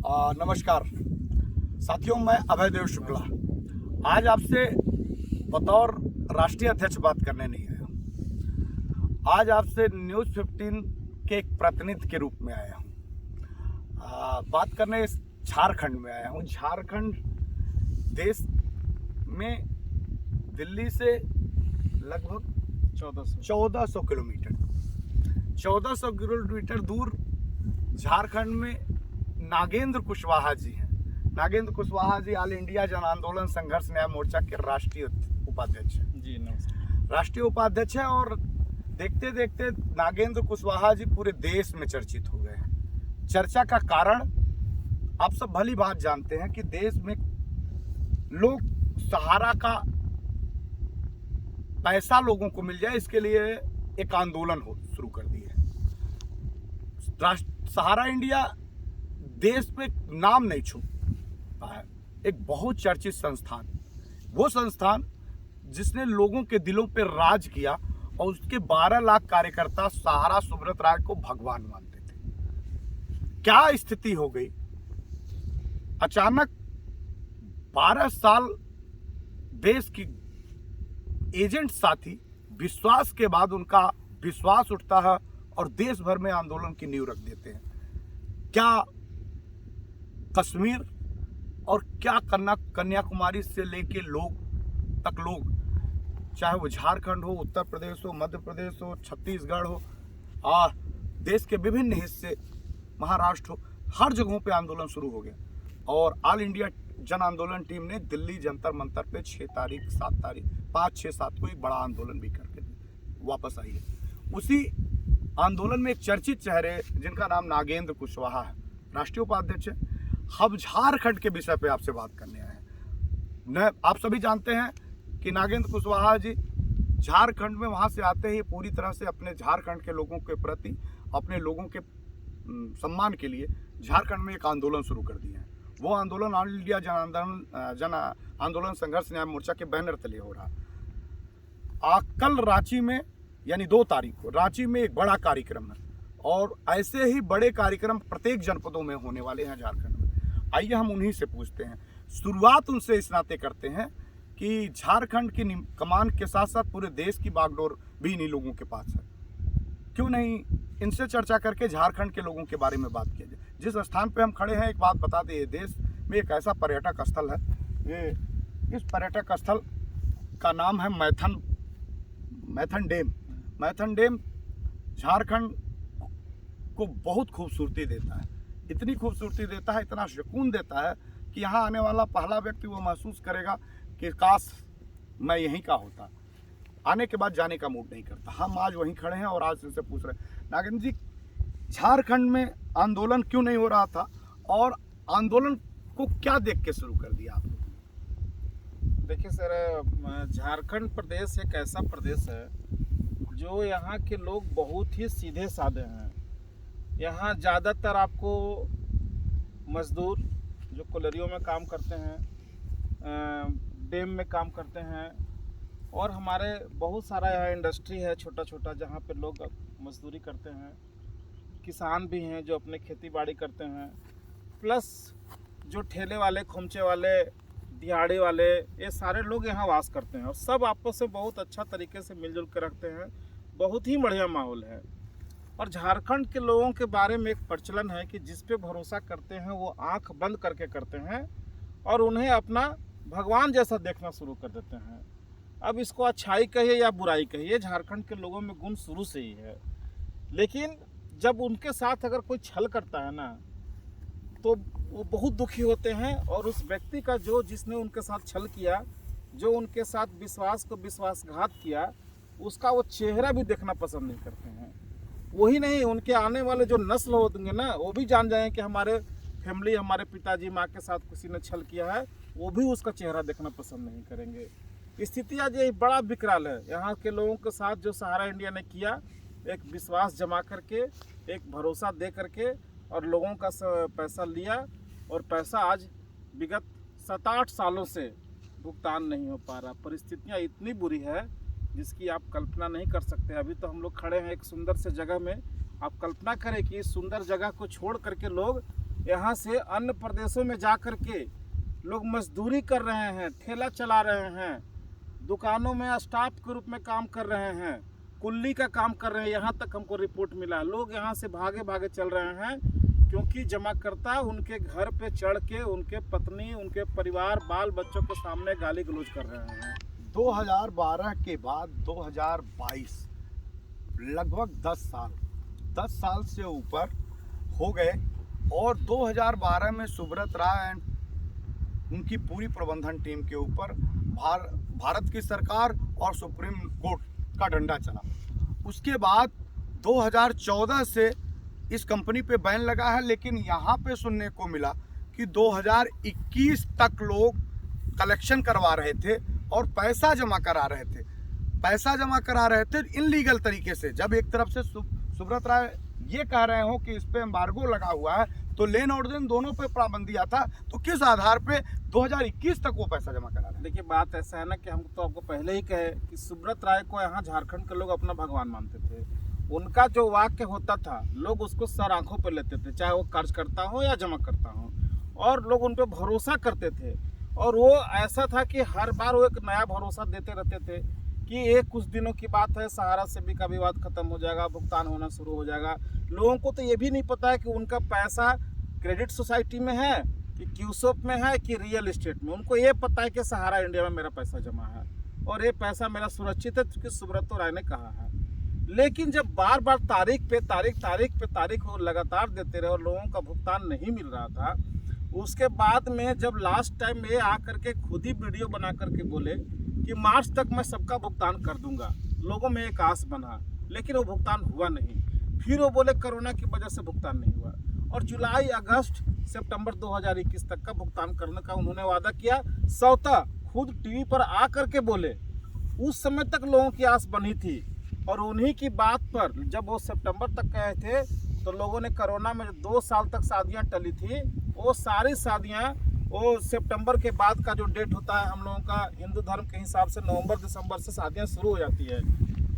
नमस्कार साथियों, मैं अभय देव शुक्ला आज आपसे बतौर राष्ट्रीय अध्यक्ष बात करने नहीं आया। आज आपसे न्यूज़ 15 के एक प्रतिनिधि के रूप में आया हूँ। बात करने झारखंड में आया हूँ। झारखंड देश में दिल्ली से लगभग 1400 किलोमीटर दूर झारखंड में नागेंद्र कुशवाहा जी हैं। नागेंद्र कुशवाहा जी ऑल इंडिया जन आंदोलन संघर्ष न्याय मोर्चा के राष्ट्रीय उपाध्यक्ष हैं। जी नमस्कार। राष्ट्रीय उपाध्यक्ष हैं और देखते देखते नागेंद्र कुशवाहा जी पूरे देश में चर्चित हो गए हैं। चर्चा का कारण आप सब भली बात जानते हैं कि देश में लोग सहारा का पैसा लोगों को मिल जाए, इसके लिए एक आंदोलन शुरू कर दिए। सहारा इंडिया देश में नाम नहीं छू पाया। एक बहुत चर्चित संस्थान, वो संस्थान जिसने लोगों के दिलों पर राज किया और उसके 12 लाख कार्यकर्ता सहारा सुब्रत राय को भगवान मानते थे। क्या स्थिति हो गई, अचानक 12 साल देश की एजेंट साथी विश्वास के बाद उनका विश्वास उठता है और देश भर में आंदोलन की नींव रख देते हैं। क्या कश्मीर और क्या कन्याकुमारी से लेके लोग चाहे वो झारखंड हो, उत्तर प्रदेश हो, मध्य प्रदेश हो, छत्तीसगढ़ हो, देश के विभिन्न हिस्से, महाराष्ट्र हो, हर जगहों पे आंदोलन शुरू हो गया। और ऑल इंडिया जन आंदोलन टीम ने दिल्ली जंतर मंतर पे 6 तारीख 7 तारीख 5, 6, 7 को एक बड़ा आंदोलन भी करके वापस आई है। उसी आंदोलन में एक चर्चित चेहरे जिनका नाम नागेंद्र कुशवाहा है, राष्ट्रीय उपाध्यक्ष है। हम झारखंड के विषय पे आपसे बात करने आए हैं। आप सभी जानते हैं कि नागेंद्र कुशवाहा जी झारखंड में वहां से आते ही पूरी तरह से अपने झारखंड के लोगों के प्रति, अपने लोगों के सम्मान के लिए झारखंड में एक आंदोलन शुरू कर दिया है। वो आंदोलन ऑल इंडिया जन आंदोलन संघर्ष न्याय मोर्चा के बैनर तले हो रहा। कल रांची में यानी 2 तारीख को रांची में एक बड़ा कार्यक्रम है और ऐसे ही बड़े कार्यक्रम प्रत्येक जनपदों में होने वाले हैं झारखंड में। आइए हम उन्हीं से पूछते हैं, शुरुआत उनसे इस नाते करते हैं कि झारखंड की कमान के साथ साथ पूरे देश की बागडोर भी इन्हीं लोगों के पास है। क्यों नहीं इनसे चर्चा करके झारखंड के लोगों के बारे में बात किया जाए। जिस स्थान पे हम खड़े हैं, एक बात बता दें, देश में एक ऐसा पर्यटक स्थल है, इस पर्यटक स्थल का नाम है मैथन डैम। मैथन डैम झारखंड को बहुत खूबसूरती देता है, इतनी खूबसूरती देता है, इतना सुकून देता है कि यहाँ आने वाला पहला व्यक्ति वो महसूस करेगा कि काश मैं यहीं का होता। आने के बाद जाने का मूड नहीं करता। हम आज वहीं खड़े हैं और आज इनसे पूछ रहे हैं, नागेंद्र जी, झारखंड में आंदोलन क्यों नहीं हो रहा था और आंदोलन को क्या देख के शुरू कर दिया आपने? देखिए सर, झारखंड प्रदेश एक ऐसा प्रदेश है जो यहाँ के लोग बहुत ही सीधे साधे हैं। यहाँ ज़्यादातर आपको मजदूर जो कोलरियों में काम करते हैं, डैम में काम करते हैं, और हमारे बहुत सारा यहाँ इंडस्ट्री है छोटा छोटा जहाँ पे लोग मजदूरी करते हैं। किसान भी हैं जो अपने खेती बाड़ी करते हैं, प्लस जो ठेले वाले, खोमचे वाले, दिहाड़ी वाले, ये सारे लोग यहाँ वास करते हैं और सब आपस में बहुत अच्छा तरीके से मिलजुल कर रखते हैं। बहुत ही बढ़िया माहौल है। और झारखंड के लोगों के बारे में एक प्रचलन है कि जिस पे भरोसा करते हैं वो आंख बंद करके करते हैं और उन्हें अपना भगवान जैसा देखना शुरू कर देते हैं। अब इसको अच्छाई कहिए या बुराई कहिए, झारखंड के लोगों में गुण शुरू से ही है। लेकिन जब उनके साथ अगर कोई छल करता है ना, तो वो बहुत दुखी होते हैं और उस व्यक्ति का जिसने उनके साथ छल किया, जो उनके साथ विश्वास को विश्वासघात किया, उसका वो चेहरा भी देखना पसंद नहीं करते हैं। वही नहीं, उनके आने वाले जो नस्ल होंगे ना, वो भी जान जाएं कि हमारे फैमिली, हमारे पिताजी माँ के साथ किसी ने छल किया है, वो भी उसका चेहरा देखना पसंद नहीं करेंगे। स्थिति आज ये बड़ा विकराल है। यहाँ के लोगों के साथ जो सहारा इंडिया ने किया, एक विश्वास जमा करके, एक भरोसा दे करके और लोगों का पैसा लिया, और पैसा आज विगत 7-8 सालों से भुगतान नहीं हो पा रहा। परिस्थितियाँ इतनी बुरी है जिसकी आप कल्पना नहीं कर सकते। अभी तो हम लोग खड़े हैं एक सुंदर से जगह में। आप कल्पना करें कि इस सुंदर जगह को छोड़ करके लोग यहाँ से अन्य प्रदेशों में जा कर के लोग मजदूरी कर रहे हैं, ठेला चला रहे हैं, दुकानों में स्टाफ के रूप में काम कर रहे हैं, कुल्ली का काम कर रहे हैं। यहाँ तक हमको रिपोर्ट मिला, लोग यहाँ से भागे भागे चल रहे हैं क्योंकि जमाकर्ता उनके घर पे चढ़ के उनके पत्नी, उनके परिवार, बाल बच्चों के सामने गाली गलौज कर रहे हैं। 2012 के बाद 2022 लगभग 10 साल से ऊपर हो गए और 2012 में सुब्रत राय एंड उनकी पूरी प्रबंधन टीम के ऊपर भारत की सरकार और सुप्रीम कोर्ट का डंडा चला। उसके बाद 2014 से इस कंपनी पे बैन लगा है, लेकिन यहाँ पे सुनने को मिला कि 2021 तक लोग कलेक्शन करवा रहे थे और पैसा जमा करा रहे थे इनलीगल तरीके से। जब एक तरफ से सुब्रत राय ये कह रहे हो कि इस पे एम्बार्गो लगा हुआ है, तो लेन और देन दोनों पे पाबंदी आता, तो किस आधार पे 2021 तक वो पैसा जमा करा रहे हैं? देखिए, बात ऐसा है ना कि हम तो आपको पहले ही कहे कि सुब्रत राय को यहाँ झारखंड के लोग अपना भगवान मानते थे। उनका जो वाक्य होता था, लोग उसको सर आंखों पर लेते थे, चाहे वो कार्यकर्ता हो या जमा करता हो, और लोग उन पर भरोसा करते थे। और वो ऐसा था कि हर बार वो एक नया भरोसा देते रहते थे कि ये कुछ दिनों की बात है, सहारा सेबी का विवाद खत्म हो जाएगा, भुगतान होना शुरू हो जाएगा। लोगों को तो ये भी नहीं पता है कि उनका पैसा क्रेडिट सोसाइटी में है कि क्यूसोप में है कि रियल एस्टेट में। उनको ये पता है कि सहारा इंडिया में मेरा पैसा जमा है और ये पैसा मेरा सुरक्षित है, क्योंकि सुब्रत राय ने कहा है। लेकिन जब बार बार तारीख पे तारीख वो लगातार देते रहे और लोगों का भुगतान नहीं मिल रहा था, उसके बाद में जब लास्ट टाइम ये आकर के खुद ही वीडियो बना करके बोले कि मार्च तक मैं सबका भुगतान कर दूंगा, लोगों में एक आस बना, लेकिन वो भुगतान हुआ नहीं। फिर वो बोले कोरोना की वजह से भुगतान नहीं हुआ, और जुलाई, अगस्त, सितंबर 2021 तक का भुगतान करने का उन्होंने वादा किया। सौता खुद टीवी पर आ करके बोले। उस समय तक लोगों की आस बनी थी, और उन्हीं की बात पर जब वो सितंबर तक गए थे तो लोगों ने कोरोना में 2 साल तक शादियां टली थी, वो सारी शादियां वो सितंबर के बाद का जो डेट होता है हम लोगों का हिंदू धर्म के हिसाब से नवंबर दिसंबर से शादियां शुरू हो जाती है,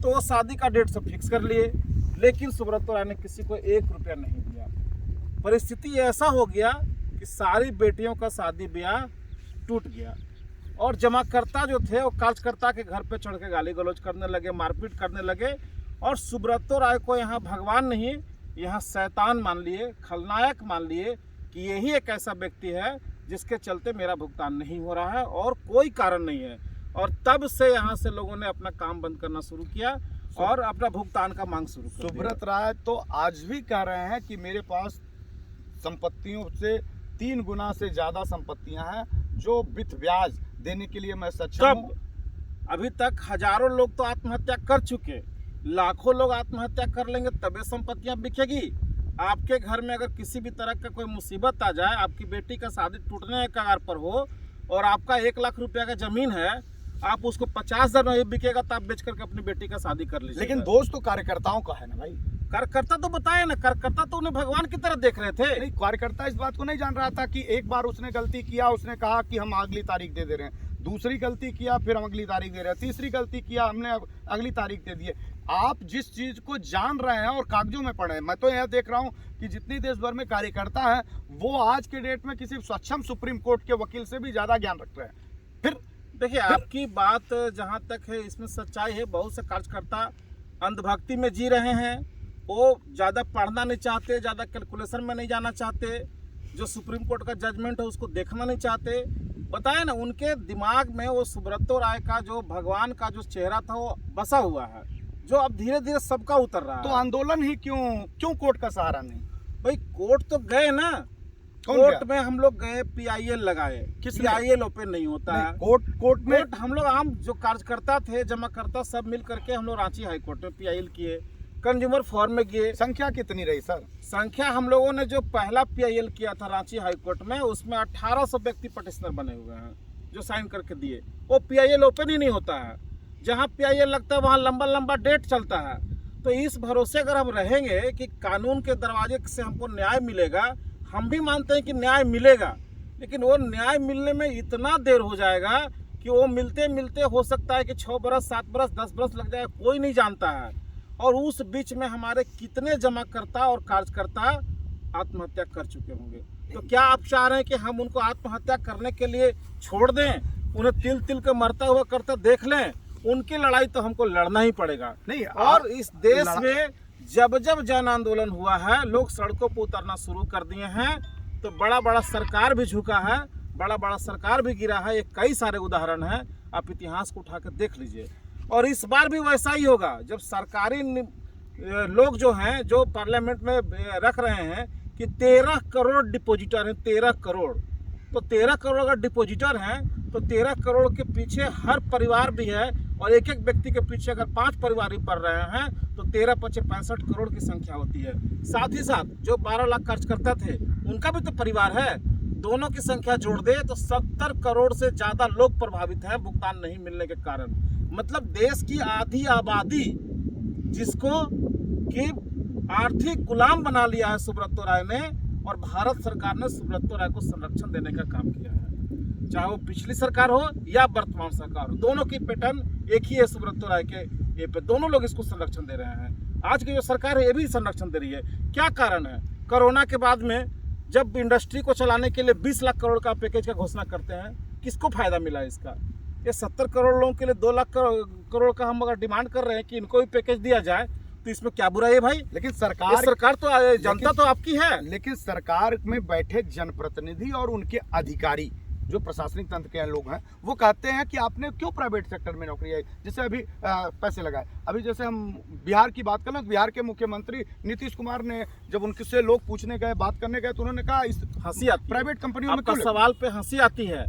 तो वो शादी का डेट सब फिक्स कर लिए। लेकिन सुब्रत राय ने किसी को 1 रुपया नहीं दिया। परिस्थिति ऐसा हो गया कि सारी बेटियों का शादी ब्याह टूट गया, और जमाकर्ता जो थे वो कार्यकर्ता के घर पे चढ़ के गाली गलौज करने लगे, मारपीट करने लगे, और सुब्रत राय को यहाँ भगवान नहीं, यहाँ शैतान मान लिए, खलनायक मान लिए कि यही एक ऐसा व्यक्ति है जिसके चलते मेरा भुगतान नहीं हो रहा है और कोई कारण नहीं है। और तब से यहाँ से लोगों ने अपना काम बंद करना शुरू किया और अपना भुगतान का मांग शुरू कर दिया। सुब्रत राय तो आज भी कह रहे हैं कि मेरे पास संपत्तियों से 3 गुना से ज़्यादा संपत्तियां हैं जो विथ ब्याज देने के लिए मैं सक्षम हूं। अभी तक हजारों लोग तो आत्महत्या कर चुके, लाखों लोग आत्महत्या कर लेंगे तबे संपत्तियां बिकेगी। आपके घर में अगर किसी भी तरह का कोई मुसीबत आ जाए, आपकी बेटी का शादी टूटने के कगार पर हो और आपका 1 लाख रुपया का जमीन है, आप उसको 50,000 में बिकेगा तो आप बेच करके अपनी बेटी का शादी कर लीजिए। लेकिन दोस्त तो कार्यकर्ताओं का है ना भाई। कार्यकर्ता तो बताए ना, कार्यकर्ता तो उन्हें भगवान की तरह देख रहे थे। नहीं, कार्यकर्ता इस बात को नहीं जान रहा था कि एक बार उसने गलती किया, उसने कहा कि हम अगली तारीख दे रहे हैं, दूसरी गलती किया फिर हम अगली तारीख दे रहे हैं, तीसरी गलती किया हमने अगली तारीख दे दी है। आप जिस चीज को जान रहे हैं और कागजों में पढ़े हैं, मैं तो यह देख रहा हूं कि जितनी देश भर में कार्यकर्ता है वो आज के डेट में किसी सक्षम सुप्रीम कोर्ट के वकील से भी ज्यादा ज्ञान रख रहे हैं। फिर देखिए, आपकी बात जहां तक है इसमें सच्चाई है। बहुत से कार्यकर्ता अंधभक्ति में जी रहे हैं, वो ज़्यादा पढ़ना नहीं चाहते, ज़्यादा कैलकुलेशन में नहीं जाना चाहते, जो सुप्रीम कोर्ट का जजमेंट है उसको देखना नहीं चाहते। बताए ना, उनके दिमाग में वो सुब्रत राय का जो भगवान का जो चेहरा था वो बसा हुआ है, जो अब धीरे धीरे सबका उतर रहा है। तो आंदोलन ही क्यों कोर्ट का सहारा नहीं? भाई कोर्ट तो गए ना, कोर्ट में हम लोग गए, PIL लगाए, PIL ओपन नहीं होता है। कोर्ट में हम लोग आम जो कार्यकर्ता थे, जमाकर्ता, सब मिल करके हम लोग रांची हाई कोर्ट में PIL किए, कंज्यूमर फॉर्म में गए। संख्या कितनी रही सर? संख्या हम लोगों ने जो पहला PIL किया था रांची हाई कोर्ट में, उसमें 1800 व्यक्ति पटिशनर बने हुए हैं जो साइन करके दिए। वो PIL ओपन ही नहीं होता है। जहाँ PIL लगता है वहाँ लंबा लंबा डेट चलता है। तो इस भरोसे अगर हम रहेंगे कि कानून के दरवाजे से हमको न्याय मिलेगा, हम भी मानते हैं कि न्याय मिलेगा, लेकिन वो न्याय मिलने में इतना देर हो जाएगा कि वो मिलते मिलते हो सकता है कि 6 बरस, 7 बरस, 10 बरस लग जाए, कोई नहीं जानता है। और उस बीच में हमारे कितने जमाकर्ता और कार्यकर्ता आत्महत्या कर चुके होंगे। तो क्या आप चाह रहे हैं कि हम उनको आत्महत्या करने के लिए छोड़ दें, उन्हें तिल तिल के मरता हुआ करते देख लें? उनकी लड़ाई तो हमको लड़ना ही पड़ेगा। नहीं, और इस देश में जब जब जन आंदोलन हुआ है, लोग सड़कों पर उतरना शुरू कर दिए हैं, तो बड़ा बड़ा सरकार भी झुका है, बड़ा बड़ा सरकार भी गिरा है। ये कई सारे उदाहरण हैं, आप इतिहास को उठा कर देख लीजिए। और इस बार भी वैसा ही होगा, जब सरकारी लोग जो हैं, जो पार्लियामेंट में रख रहे हैं कि 13 करोड़ डिपॉजिटर हैं, 13 करोड़, तो 13 करोड़ अगर डिपॉजिटर हैं तो 13 करोड़ के पीछे हर परिवार भी है, और एक एक व्यक्ति के पीछे अगर 5 परिवार ही पड़ रहे हैं तो 13 पचे 65 करोड़ की संख्या होती है। साथ ही साथ जो 12 लाख खर्च करते थे उनका भी तो परिवार है, दोनों की संख्या जोड़ दे तो 70 करोड़ से ज़्यादा लोग प्रभावित हैं भुगतान नहीं मिलने के कारण। मतलब देश की आधी आबादी जिसको कि आर्थिक गुलाम बना लिया है सुब्रतो राय ने, और भारत सरकार ने सुब्रतो राय को संरक्षण देने का काम किया है। चाहे वो पिछली सरकार हो या वर्तमान सरकार हो, दोनों की पैटर्न एक ही है सुब्रतो राय के ये पे, दोनों लोग इसको संरक्षण दे रहे हैं। आज की जो सरकार है ये भी संरक्षण दे रही है। क्या कारण है? कोरोना के बाद में जब इंडस्ट्री को चलाने के लिए 20 लाख करोड़ का पैकेज का घोषणा करते हैं, किसको फायदा मिला इसका? ये 70 करोड़ लोगों के लिए 2 लाख करोड़ का हम अगर डिमांड कर रहे हैं कि इनको भी पैकेज दिया जाए, तो इसमें क्या बुराई है भाई? लेकिन सरकार तो जनता तो आपकी है। लेकिन सरकार में बैठे जनप्रतिनिधि और उनके अधिकारी जो प्रशासनिक तंत्र के लोग हैं, वो कहते हैं कि आपने क्यों प्राइवेट सेक्टर में नौकरी आई, जैसे अभी पैसे लगाए। अभी जैसे हम बिहार की बात करें तो बिहार के मुख्यमंत्री नीतीश कुमार ने जब उनसे लोग पूछने गए, बात करने गए, तो उन्होंने कहा इस हंसी आती, प्राइवेट कंपनियों में आपका सवाल पे हंसी आती है।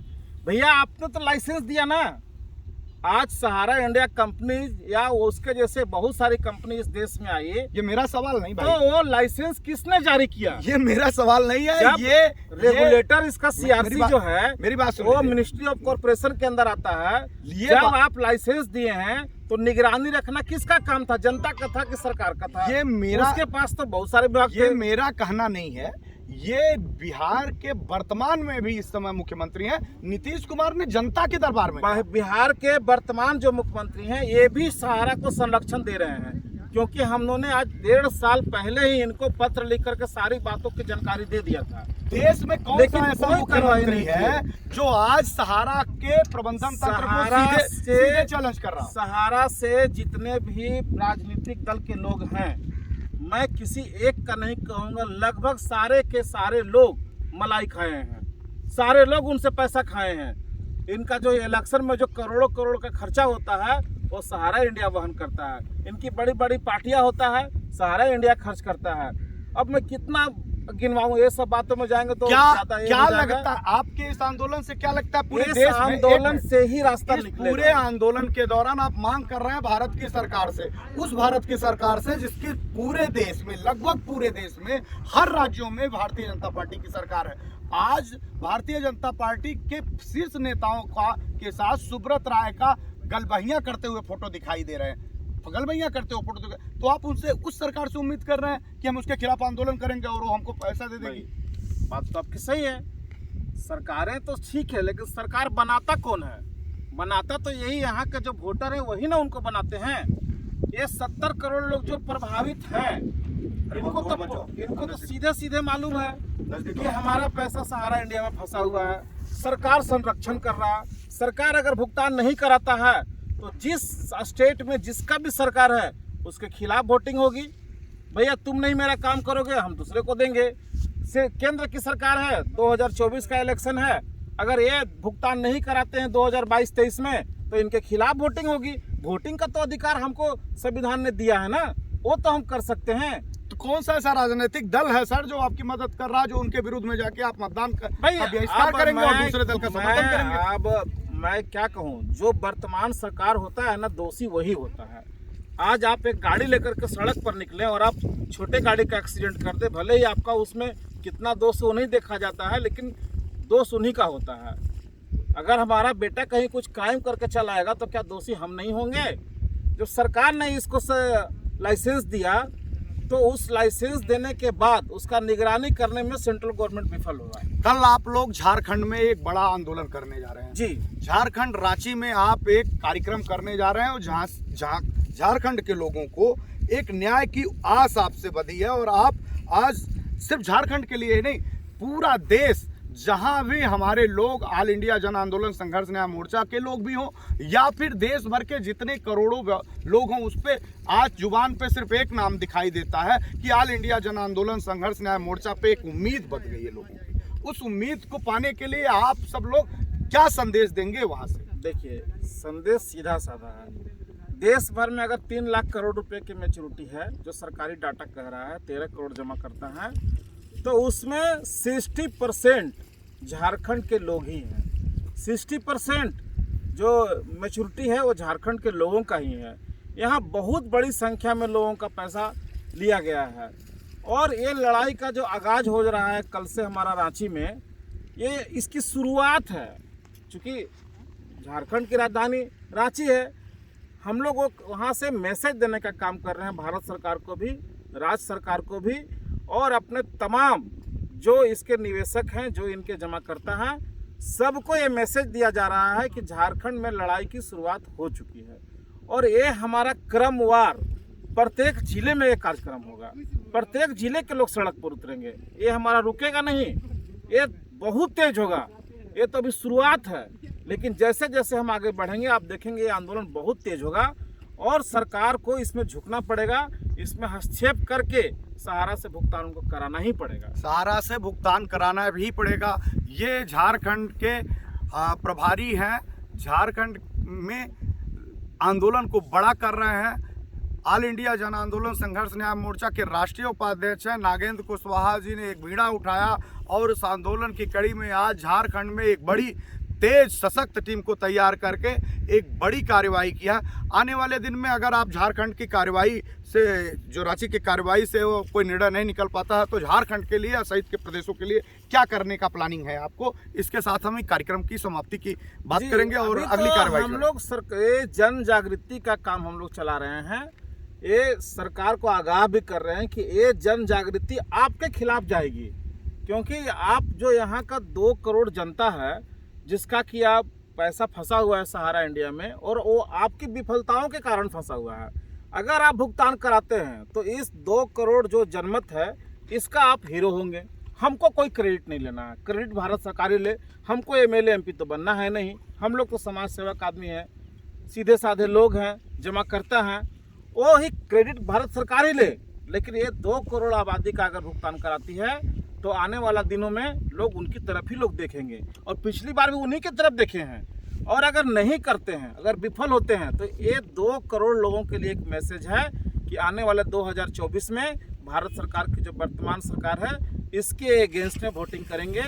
भैया आपने तो लाइसेंस दिया ना। आज सहारा इंडिया कंपनी या उसके जैसे बहुत सारी कंपनी इस देश में आई, ये मेरा सवाल नहीं भाई, तो वो लाइसेंस किसने जारी किया? ये मेरा सवाल नहीं है। ये रेगुलेटर इसका सीआरसी जो है, मेरी बात वो मिनिस्ट्री ऑफ कॉर्पोरेशन के अंदर आता है। जब आप लाइसेंस दिए हैं तो निगरानी रखना किसका काम था? जनता का था कि सरकार का था? ये मेरा, उसके पास तो बहुत सारे विभाग थे। ये मेरा कहना नहीं है, ये बिहार के वर्तमान में भी इस समय मुख्यमंत्री हैं नीतीश कुमार ने जनता के दरबार में। बिहार के वर्तमान जो मुख्यमंत्री हैं ये भी सहारा को संरक्षण दे रहे हैं, क्योंकि हम लोगों ने आज 1.5 साल पहले ही इनको पत्र लिख करके सारी बातों की जानकारी दे दिया था। देश में कौन सा ऐसा मुख्यमंत्री है जो आज सहारा के प्रबंधन तंत्र को सीधे चैलेंज कर रहा है? सहारा से जितने भी राजनीतिक दल के लोग हैं, मैं किसी एक का नहीं कहूँगा, लगभग सारे के सारे लोग मलाई खाए हैं, सारे लोग उनसे पैसा खाए हैं। इनका जो इलेक्शन में जो करोड़ों करोड़ का खर्चा होता है वो सहारा इंडिया वहन करता है। इनकी बड़ी बड़ी पार्टियां होता है, सहारा इंडिया खर्च करता है। अब मैं कितना गिनवाऊं, ये सब बातों में जाएंगे तो क्या लगता है आपके इस आंदोलन से? क्या लगता है पूरे देश में आंदोलन से ही रास्ता निकलेगा? पूरे आंदोलन के दौरान आप मांग कर रहे हैं भारत की सरकार से, उस भारत की सरकार से जिसकी पूरे देश में, लगभग पूरे देश में हर राज्यों में भारतीय जनता पार्टी की सरकार है। आज भारतीय जनता पार्टी के शीर्ष नेताओं के साथ सुब्रत राय का गलबहियां करते हुए फोटो दिखाई दे रहे हैं, गलबहियां करते हुए फोटो, तो आप उनसे, उस सरकार से उम्मीद कर रहे हैं कि हम उसके खिलाफ आंदोलन करेंगे और वो हमको पैसा दे देगी? बात तो आपकी सही है, सरकारें तो ठीक है, लेकिन सरकार बनाता कौन है? बनाता तो यही यहाँ के जो वोटर है वही ना उनको बनाते हैं। ये 70 करोड़ लोग जो प्रभावित हैं, इनको तो सीधे सीधे मालूम है कि हमारा पैसा सहारा इंडिया में फंसा हुआ है, सरकार संरक्षण कर रहा है। सरकार अगर भुगतान नहीं कराता है तो जिस स्टेट में जिसका भी सरकार है उसके खिलाफ वोटिंग होगी। भैया तुम नहीं मेरा काम करोगे, हम दूसरे को देंगे। से केंद्र की सरकार है, 2024 का इलेक्शन है, अगर ये भुगतान नहीं कराते हैं 2022-23 में तो इनके खिलाफ वोटिंग होगी। वोटिंग का तो अधिकार हमको संविधान ने दिया है ना, वो तो हम कर सकते हैं। तो कौन सा ऐसा राजनीतिक दल है सर जो आपकी मदद कर रहा है, जो उनके विरुद्ध में जाके आप मतदान बहिष्कार करेंगे और दूसरे दल का समर्थन करेंगे? अब मैं क्या कहूँ, जो वर्तमान सरकार होता है ना, दोषी वही होता है। आज आप एक गाड़ी लेकर के सड़क पर निकले और आप छोटे गाड़ी का एक्सीडेंट कर दे, भले ही आपका उसमें कितना दोष वो नहीं देखा जाता है, लेकिन दोष उन्हीं का होता है। अगर हमारा बेटा कहीं कुछ क्राइम करके चला आएगा तो क्या दोषी हम नहीं होंगे? जब सरकार ने इसको लाइसेंस दिया तो उस लाइसेंस देने के बाद उसका निगरानी करने में सेंट्रल गवर्नमेंट विफल हुआ है। कल आप लोग झारखंड में एक बड़ा आंदोलन करने जा रहे हैं। जी, झारखंड रांची में आप एक कार्यक्रम करने जा रहे हैं और जहाँ झारखंड के लोगों को एक न्याय की आस आपसे बंधी है, और आप आज सिर्फ झारखंड के लिए ही नहीं, पूरा देश, जहां भी हमारे लोग ऑल इंडिया जन आंदोलन संघर्ष न्याय मोर्चा के लोग भी हों या फिर देश भर के जितने करोड़ों लोग हों, उस पर आज जुबान पे सिर्फ एक नाम दिखाई देता है कि ऑल इंडिया जन आंदोलन संघर्ष न्याय मोर्चा पे एक उम्मीद बन गई है लोगों की। उस उम्मीद को पाने के लिए आप सब लोग क्या संदेश देंगे वहां से? देखिए, संदेश सीधा साधा है। देश भर में अगर 3 लाख करोड़ रुपए की मैच्योरिटी है, जो सरकारी डाटा कह रहा है 13 करोड़ जमा करता है, तो उसमें 60% झारखंड के लोग ही हैं। 60% जो मैच्योरिटी है वो झारखंड के लोगों का ही है। यहाँ बहुत बड़ी संख्या में लोगों का पैसा लिया गया है और ये लड़ाई का जो आगाज हो रहा है कल से हमारा रांची में, ये इसकी शुरुआत है। क्योंकि झारखंड की राजधानी रांची है, हम लोग वहाँ से मैसेज देने का काम कर रहे हैं भारत सरकार को भी, राज्य सरकार को भी, और अपने तमाम जो इसके निवेशक हैं, जो इनके जमा करता है, सबको ये मैसेज दिया जा रहा है कि झारखंड में लड़ाई की शुरुआत हो चुकी है। और ये हमारा क्रमवार प्रत्येक जिले में ये कार्यक्रम होगा, प्रत्येक जिले के लोग सड़क पर उतरेंगे। ये हमारा रुकेगा नहीं, ये बहुत तेज होगा। ये तो अभी शुरुआत है, लेकिन जैसे जैसे हम आगे बढ़ेंगे आप देखेंगे ये आंदोलन बहुत तेज होगा और सरकार को इसमें झुकना पड़ेगा, इसमें हस्तक्षेप करके सहारा से भुगतान उनको कराना ही पड़ेगा। सहारा से भुगतान कराना भी पड़ेगा। ये झारखंड के प्रभारी हैं, झारखंड में आंदोलन को बड़ा कर रहे हैं। ऑल इंडिया जन आंदोलन संघर्ष न्याय मोर्चा के राष्ट्रीय उपाध्यक्ष हैं नागेंद्र कुशवाहा जी ने एक बीड़ा उठाया और इस आंदोलन की कड़ी में आज झारखंड में एक बड़ी तेज सशक्त टीम को तैयार करके एक बड़ी कार्रवाई किया। आने वाले दिन में अगर आप झारखंड की कार्रवाई से, जो रांची की कार्रवाई से वो कोई निर्णय नहीं निकल पाता है, तो झारखंड के लिए सहित के प्रदेशों के लिए क्या करने का प्लानिंग है आपको? इसके साथ हम कार्यक्रम की समाप्ति की बात करेंगे और अगली कार्रवाई हम लोग जन जागृति का काम हम लोग चला रहे हैं। ये सरकार को आगाह भी कर रहे हैं कि ये जन जागृति आपके खिलाफ जाएगी, क्योंकि आप जो यहाँ का 2 करोड़ जनता है जिसका कि आप पैसा फंसा हुआ है सहारा इंडिया में, और वो आपकी विफलताओं के कारण फंसा हुआ है। अगर आप भुगतान कराते हैं तो इस 2 करोड़ जो जनमत है इसका आप हीरो होंगे। हमको कोई क्रेडिट नहीं लेना है, क्रेडिट भारत सरकार ही ले। हमको एमएलए एमपी तो बनना है नहीं, हम लोग तो समाज सेवक आदमी हैं, सीधे साधे लोग हैं, जमा करता हैं, वो ही क्रेडिट भारत सरकार ही ले। लेकिन ये 2 करोड़ आबादी का अगर भुगतान कराती है तो आने वाला दिनों में लोग उनकी तरफ ही लोग देखेंगे, और पिछली बार भी उन्हीं की तरफ देखे हैं। और अगर नहीं करते हैं, अगर विफल होते हैं, तो ये 2 करोड़ लोगों के लिए एक मैसेज है कि आने वाले 2024 में भारत सरकार की जो वर्तमान सरकार है इसके अगेंस्ट में वोटिंग करेंगे,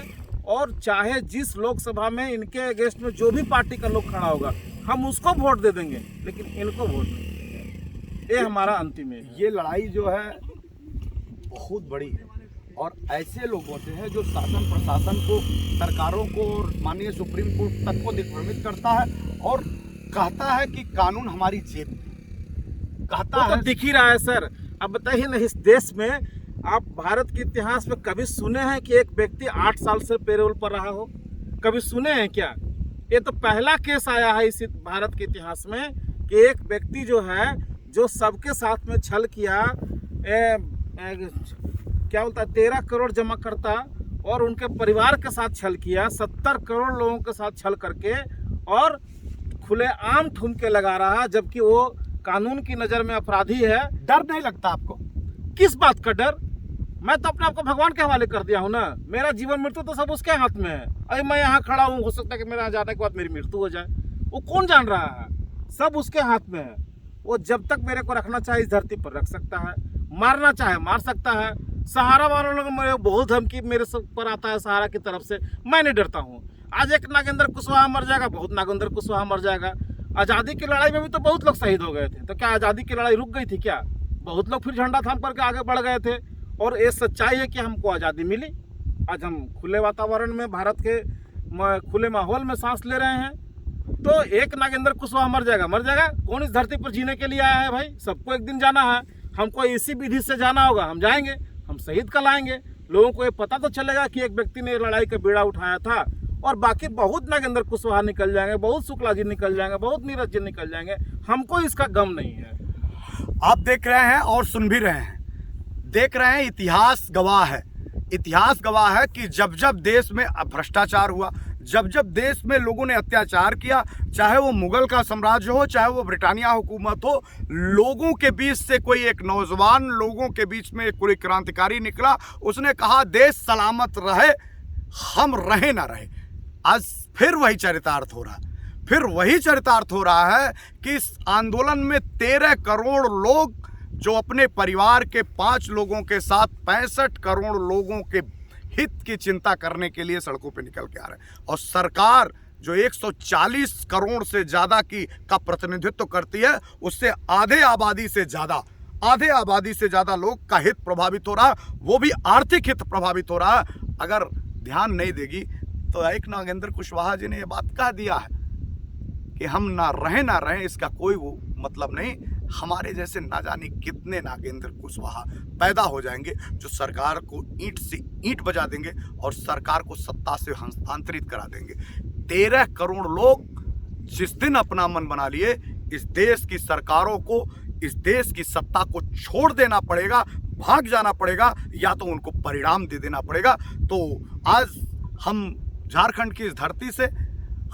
और चाहे जिस लोकसभा में इनके अगेंस्ट में जो भी पार्टी का लोग खड़ा होगा हम उसको वोट दे देंगे, लेकिन इनको वोट नहीं देंगे। ये हमारा अंतिम है। ये लड़ाई जो है बहुत बड़ी है और ऐसे लोगों से है जो शासन प्रशासन को, सरकारों को और माननीय सुप्रीम कोर्ट तक को दिग्भ्रमित करता है और कहता है कि कानून हमारी जेब में, कहता है। तो दिख ही रहा है सर। अब बताइए ना, इस देश में आप भारत के इतिहास में कभी सुने हैं कि एक व्यक्ति 8 साल से पेरोल पर रहा हो? कभी सुने हैं क्या? ये तो पहला केस आया है इस भारत के इतिहास में कि एक व्यक्ति जो है, जो सबके साथ में छल किया, क्या बोलता है, 13 करोड़ जमा करता और उनके परिवार के साथ छल किया, 70 करोड़ लोगों के साथ छल करके और खुलेआम ठुमके लगा रहा, जबकि वो कानून की नज़र में अपराधी है। डर नहीं लगता आपको? किस बात का डर? मैं तो अपने आप को भगवान के हवाले कर दिया हूँ ना। मेरा जीवन मृत्यु तो सब उसके हाथ में है। अरे मैं यहाँ खड़ा हूँ, हो सकता है कि मेरा जाने के बाद मेरी मृत्यु हो जाए, वो कौन जान रहा है? सब उसके हाथ में है। वो जब तक मेरे को रखना चाहे इस धरती पर रख सकता है, मारना चाहे मार सकता है। सहारा वालों लोग मेरे बहुत धमकी मेरे सब पर आता है सहारा की तरफ से, मैं नहीं डरता हूँ। आज एक नागेंद्र कुशवाहा मर जाएगा, बहुत नागेंद्र कुशवाहा मर जाएगा। आज़ादी की लड़ाई में भी तो बहुत लोग शहीद हो गए थे, तो क्या आज़ादी की लड़ाई रुक गई थी क्या? बहुत लोग फिर झंडा थाम करके आगे बढ़ गए थे। और ये सच्चाई है कि हमको आज़ादी मिली। आज हम खुले वातावरण में, भारत के खुले माहौल में सांस ले रहे हैं। तो एक नागेंद्र कुशवाहा मर जाएगा, मर जाएगा। कौन इस धरती पर जीने के लिए आया है भाई? सबको एक दिन जाना है। हमको इसी विधि से जाना होगा, हम जाएंगे, हम शहीद कहलाएंगे। लोगों को ये पता तो चलेगा कि एक व्यक्ति ने लड़ाई का बीड़ा उठाया था, और बाकी बहुत नागेंद्र कुशवाहा निकल जाएंगे, बहुत शुक्ला जी निकल जाएंगे, बहुत नीरज जी निकल जाएंगे। हमको इसका गम नहीं है। आप देख रहे हैं और सुन भी रहे हैं, देख रहे हैं, इतिहास गवाह है इतिहास गवाह है कि जब जब देश में भ्रष्टाचार हुआ, जब जब देश में लोगों ने अत्याचार किया, चाहे वो मुगल का साम्राज्य हो, चाहे वो ब्रिटानिया हुकूमत हो, लोगों के बीच से कोई एक नौजवान लोगों के बीच में कोई क्रांतिकारी निकला। उसने कहा देश सलामत रहे, हम रहे ना रहे। आज फिर वही चरितार्थ हो रहा है, फिर वही चरितार्थ हो रहा है कि इस आंदोलन में 13 करोड़ लोग जो अपने परिवार के 5 लोगों के साथ 65 करोड़ लोगों के हित की चिंता करने के लिए सड़कों पे निकल के आ रहे हैं। और सरकार जो 140 करोड़ से ज़्यादा का प्रतिनिधित्व करती है, उससे आधे आबादी से ज़्यादा लोग का हित प्रभावित हो रहा है, वो भी आर्थिक हित प्रभावित हो रहा है। अगर ध्यान नहीं देगी तो एक नागेंद्र कुशवाहा जी ने ये बात कह दिया है कि हम ना रहें, इसका कोई वो मतलब नहीं। हमारे जैसे ना जाने कितने नागेंद्र कुशवाहा पैदा हो जाएंगे जो सरकार को ईंट से ईंट बजा देंगे और सरकार को सत्ता से हस्तांतरित करा देंगे। 13 करोड़ लोग जिस दिन अपना मन बना लिए, इस देश की सरकारों को, इस देश की सत्ता को छोड़ देना पड़ेगा, भाग जाना पड़ेगा, या तो उनको परिणाम दे देना पड़ेगा। तो आज हम झारखंड की इस धरती से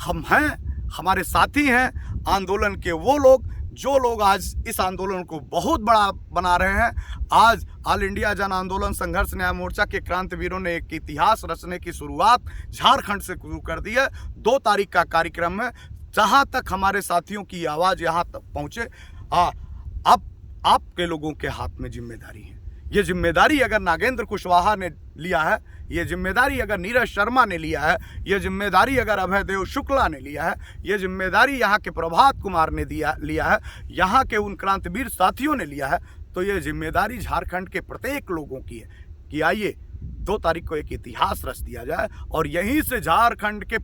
हम हैं, हमारे साथी हैं आंदोलन के वो लोग जो लोग आज इस आंदोलन को बहुत बड़ा बना रहे हैं। आज ऑल इंडिया जन आंदोलन संघर्ष न्याय मोर्चा के क्रांतिवीरों ने एक इतिहास रचने की शुरुआत झारखंड से शुरू कर दी है। 2 तारीख का कार्यक्रम है। जहां तक हमारे साथियों की आवाज़ यहाँ तक पहुँचे, अब आपके लोगों के हाथ में जिम्मेदारी है। ये जिम्मेदारी अगर नागेंद्र कुशवाहा ने लिया है, ये जिम्मेदारी अगर नीरज शर्मा ने लिया है, ये जिम्मेदारी अगर अभयदेव शुक्ला ने लिया है, ये जिम्मेदारी यहाँ के प्रभात कुमार ने लिया है, यहाँ के उन क्रांतिवीर साथियों ने लिया है, तो ये जिम्मेदारी झारखंड के प्रत्येक लोगों की है कि आइए 2 तारीख को एक इतिहास रच दिया जाए और यहीं से झारखंड के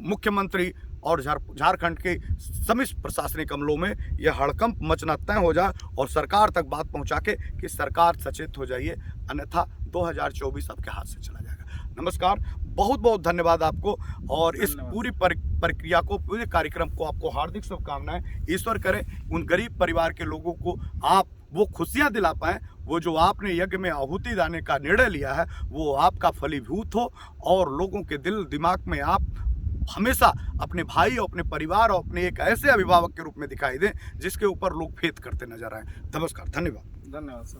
मुख्यमंत्री और झारखंड के समिष्ट प्रशासनिक अमलों में यह हड़कंप मचना तय हो जाए और सरकार तक बात पहुंचा के कि सरकार सचेत हो जाइए, अन्यथा 2024 आपके हाथ से चला जाएगा। नमस्कार, बहुत बहुत धन्यवाद आपको और इस पूरी प्रक्रिया को, पूरे कार्यक्रम को आपको हार्दिक शुभकामनाएं। ईश्वर करे उन गरीब परिवार के लोगों को आप वो खुशियां दिला पाएं, वो जो आपने यज्ञ में आहुति देने का निर्णय लिया है वो आपका फलीभूत हो और लोगों के दिल दिमाग में आप हमेशा अपने भाई और अपने परिवार और अपने एक ऐसे अभिभावक के रूप में दिखाई दें जिसके ऊपर लोग फेथ करते नजर आए। नमस्कार, धन्यवाद। धन्यवाद सर।